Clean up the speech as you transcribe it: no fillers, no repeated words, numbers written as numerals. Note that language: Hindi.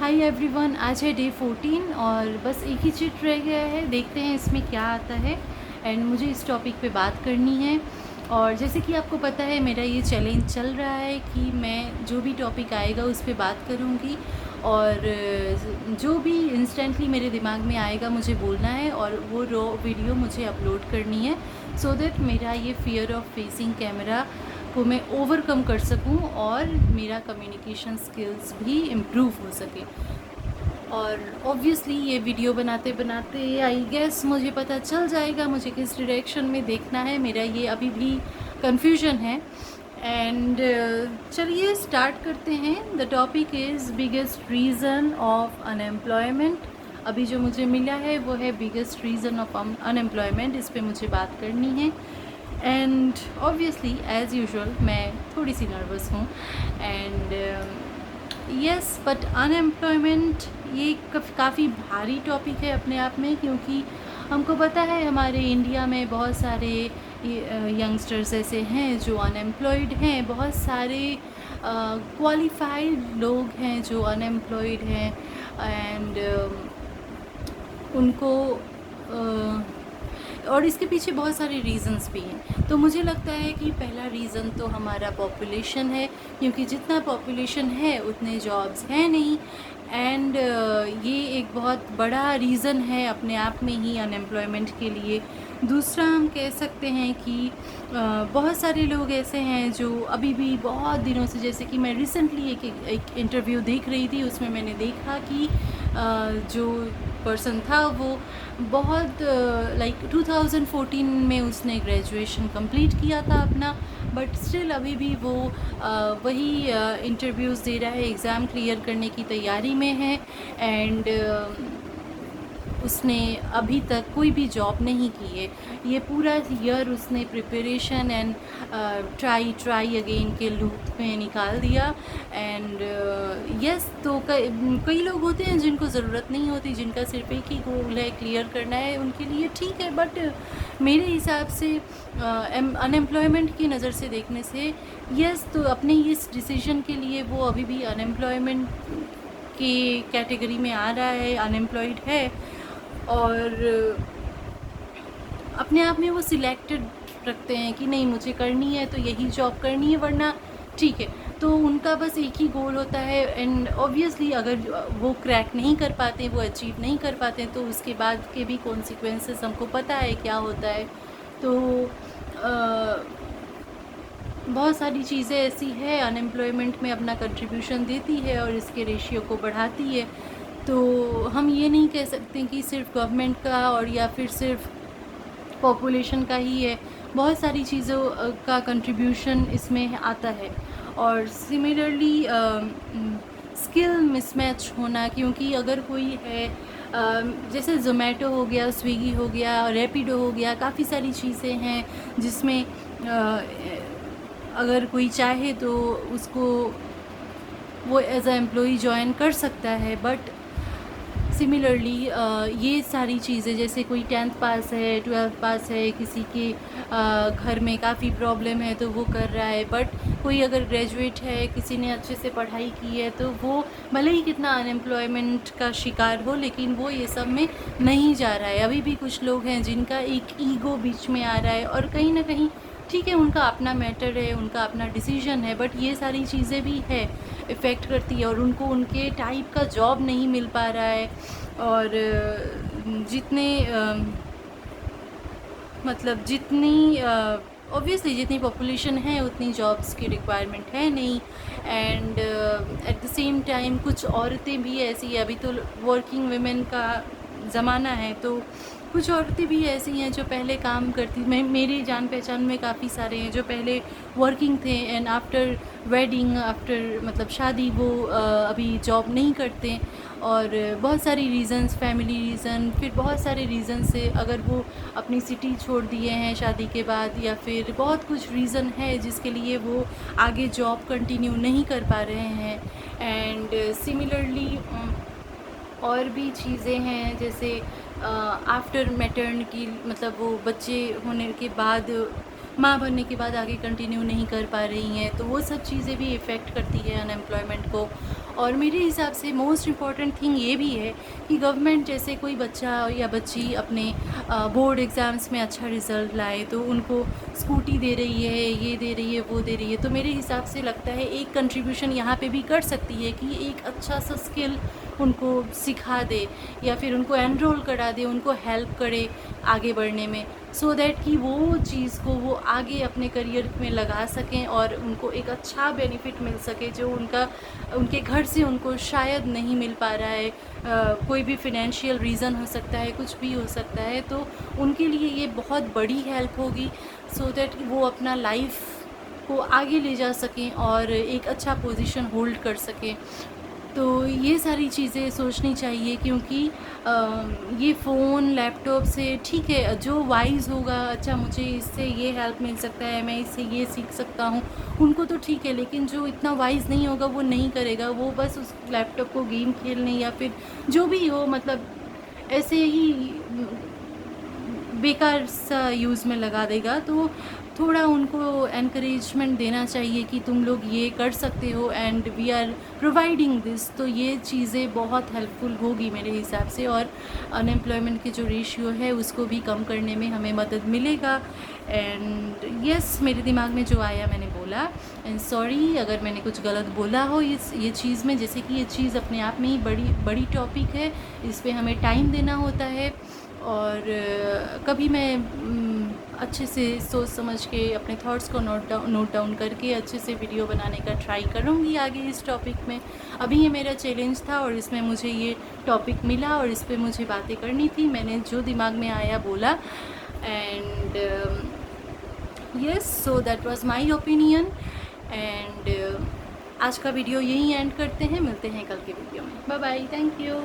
हाय एवरीवन, आज है डे 14 और बस एक ही चिट रह गया है। देखते हैं इसमें क्या आता है एंड मुझे इस टॉपिक पे बात करनी है। और जैसे कि आपको पता है, मेरा ये चैलेंज चल रहा है कि मैं जो भी टॉपिक आएगा उस पे बात करूँगी और जो भी इंस्टेंटली मेरे दिमाग में आएगा मुझे बोलना है और वो रॉ वीडियो मुझे अपलोड करनी है, सो दैट मेरा ये फ़ियर ऑफ फेसिंग कैमरा को मैं ओवरकम कर सकूं और मेरा कम्युनिकेशन स्किल्स भी इम्प्रूव हो सके। और ऑब्वियसली ये वीडियो बनाते बनाते आई गेस मुझे पता चल जाएगा मुझे किस डायरेक्शन में देखना है। मेरा ये अभी भी कन्फ्यूजन है एंड चलिए स्टार्ट करते हैं। The topic is biggest reason of unemployment. अभी जो मुझे मिला है वो है बिगेस्ट रीज़न ऑफ अनएम्प्लॉयमेंट। इस पे मुझे बात करनी है एंड ऑब्वियसली एज़ यूजुअल मैं थोड़ी सी नर्वस हूँ एंड यस, बट अनएम्प्लॉयमेंट ये काफ़ी भारी टॉपिक है अपने आप में, क्योंकि हमको पता है हमारे इंडिया में बहुत सारे यंगस्टर्स ऐसे हैं जो अनएम्प्लॉयड हैं, बहुत सारे क्वालिफाइड लोग हैं जो अनएम्प्लॉयड हैं एंड उनको और इसके पीछे बहुत सारे रीज़न्स भी हैं। तो मुझे लगता है कि पहला रीज़न तो हमारा पॉपुलेशन है, क्योंकि जितना पॉपुलेशन है उतने जॉब्स हैं नहीं एंड ये एक बहुत बड़ा रीज़न है अपने आप में ही अनएम्प्लॉयमेंट के लिए। दूसरा हम कह सकते हैं कि बहुत सारे लोग ऐसे हैं जो अभी भी बहुत दिनों से, जैसे कि मैं रिसेंटली एक इंटरव्यू देख रही थी, उसमें मैंने देखा कि जो पर्सन था वो बहुत लाइक 2014 में उसने ग्रेजुएशन कंप्लीट किया था अपना, बट स्टिल अभी भी वो वही इंटरव्यूज़ दे रहा है, एग्ज़ाम क्लियर करने की तैयारी में है एंड उसने अभी तक कोई भी जॉब नहीं की है। ये पूरा ईयर उसने प्रिपरेशन एंड ट्राई अगेन के लूप में निकाल दिया एंड यस, तो कई लोग होते हैं जिनको ज़रूरत नहीं होती, जिनका सिर्फ एक ही गोल है क्लियर करना है, उनके लिए ठीक है। बट मेरे हिसाब से अनएम्प्लॉयमेंट की नज़र से देखने से यस, तो अपने इस डिसीजन के लिए वो अभी भी अनएम्प्लॉयमेंट की कैटेगरी में आ रहा है, अनएम्प्लॉयड है और अपने आप में वो सिलेक्टेड रखते हैं कि नहीं मुझे करनी है तो यही जॉब करनी है, वरना ठीक है। तो उनका बस एक ही गोल होता है एंड ऑब्वियसली अगर वो क्रैक नहीं कर पाते, वो अचीव नहीं कर पाते, तो उसके बाद के भी कॉन्सिक्वेंसेस हमको पता है क्या होता है। तो बहुत सारी चीज़ें ऐसी है अनएम्प्लॉयमेंट में अपना कंट्रीब्यूशन देती है और इसके रेशियो को बढ़ाती है। तो हम ये नहीं कह सकते कि सिर्फ गवर्नमेंट का और या फिर सिर्फ पॉपुलेशन का ही है, बहुत सारी चीज़ों का कंट्रीब्यूशन इसमें आता है। और सिमिलरली स्किल मिसमैच होना, क्योंकि अगर कोई है जैसे ज़ोमैटो हो गया, स्विगी हो गया, रैपिडो हो गया, काफ़ी सारी चीज़ें हैं जिसमें अगर कोई चाहे तो उसको वो एज अ एम्प्लॉई ज्वाइन कर सकता है। बट सिमिलरली ये सारी चीज़ें, जैसे कोई 10th पास है, 12th पास है, किसी के घर में काफ़ी प्रॉब्लम है तो वो कर रहा है, बट कोई अगर ग्रेजुएट है, किसी ने अच्छे से पढ़ाई की है, तो वो भले ही कितना अनएम्प्लॉयमेंट का शिकार हो लेकिन वो ये सब में नहीं जा रहा है। अभी भी कुछ लोग हैं जिनका एक ईगो बीच में आ रहा है और कहीं ना कहीं ठीक है, उनका अपना मैटर है, उनका अपना डिसीजन है, बट ये सारी चीज़ें भी है इफ़ेक्ट करती है और उनको उनके टाइप का जॉब नहीं मिल पा रहा है। और जितने मतलब जितनी ऑब्वियसली जितनी पॉपुलेशन है उतनी जॉब्स की रिक्वायरमेंट है नहीं and at the same time कुछ औरतें भी ऐसी है, अभी तो वर्किंग वुमेन का ज़माना है, तो कुछ औरतें भी ऐसी हैं जो पहले काम करती, मेरी जान पहचान में काफ़ी सारे हैं जो पहले वर्किंग थे एंड आफ्टर वेडिंग, आफ्टर मतलब शादी, वो अभी जॉब नहीं करते और बहुत सारी रीज़न्स, फैमिली रीज़न, फिर बहुत सारे रीज़न से अगर वो अपनी सिटी छोड़ दिए हैं शादी के बाद, या फिर बहुत कुछ रीज़न है जिसके लिए वो आगे जॉब कंटिन्यू नहीं कर पा रहे हैं। एंड सिमिलरली और भी चीज़ें हैं जैसे आफ्टर मैटर्निटी, मतलब वो बच्चे होने के बाद, माँ बनने के बाद आगे कंटिन्यू नहीं कर पा रही हैं, तो वो सब चीज़ें भी इफ़ेक्ट करती है अनएम्प्लॉयमेंट को। और मेरे हिसाब से मोस्ट इम्पॉर्टेंट थिंग ये भी है कि गवर्नमेंट जैसे कोई बच्चा या बच्ची अपने बोर्ड एग्ज़ाम्स में अच्छा रिज़ल्ट लाए तो उनको स्कूटी दे रही है, ये दे रही है, वो दे रही है, तो मेरे हिसाब से लगता है एक कंट्रीब्यूशन यहाँ पे भी कर सकती है कि एक अच्छा सा स्किल उनको सिखा दे या फिर उनको एनरोल करा दे, उनको हेल्प करे आगे बढ़ने में, सो दैट कि वो चीज़ को वो आगे अपने करियर में लगा सकें और उनको एक अच्छा बेनिफिट मिल सके जो उनके घर से उनको शायद नहीं मिल पा रहा है। कोई भी फिनेंशियल रीज़न हो सकता है, कुछ भी हो सकता है, तो उनके लिए ये बहुत बड़ी हेल्प होगी सो दैट वो अपना लाइफ को आगे ले जा सकें और एक अच्छा पोजीशन होल्ड कर सकें। तो ये सारी चीज़ें सोचनी चाहिए क्योंकि ये फ़ोन लैपटॉप से ठीक है, जो वाइज़ होगा अच्छा मुझे इससे ये हेल्प मिल सकता है, मैं इससे ये सीख सकता हूँ, उनको तो ठीक है, लेकिन जो इतना वाइज़ नहीं होगा वो नहीं करेगा, वो बस उस लैपटॉप को गेम खेलने या फिर जो भी हो मतलब ऐसे ही बेकार सा यूज़ में लगा देगा। तो थोड़ा उनको एनकरेजमेंट देना चाहिए कि तुम लोग ये कर सकते हो and we are providing this, तो ये चीज़ें बहुत हेल्पफुल होगी मेरे हिसाब से और अनएम्प्लॉयमेंट की जो रेशियो है उसको भी कम करने में हमें मदद मिलेगा। एंड यस, मेरे दिमाग में जो आया मैंने बोला, एंड सॉरी अगर मैंने कुछ गलत बोला हो ये चीज़ में, जैसे कि ये चीज़ अपने आप में ही बड़ी टॉपिक है, इस पर हमें टाइम देना होता है और कभी मैं अच्छे से सोच समझ के अपने थॉट्स को नोट डाउन करके अच्छे से वीडियो बनाने का ट्राई करूँगी आगे इस टॉपिक में। अभी ये मेरा चैलेंज था और इसमें मुझे ये टॉपिक मिला और इस पे मुझे बातें करनी थी, मैंने जो दिमाग में आया बोला and yes, so that was my opinion and आज का वीडियो यहीं एंड करते हैं, मिलते हैं कल के वीडियो में। Bye bye, thank you.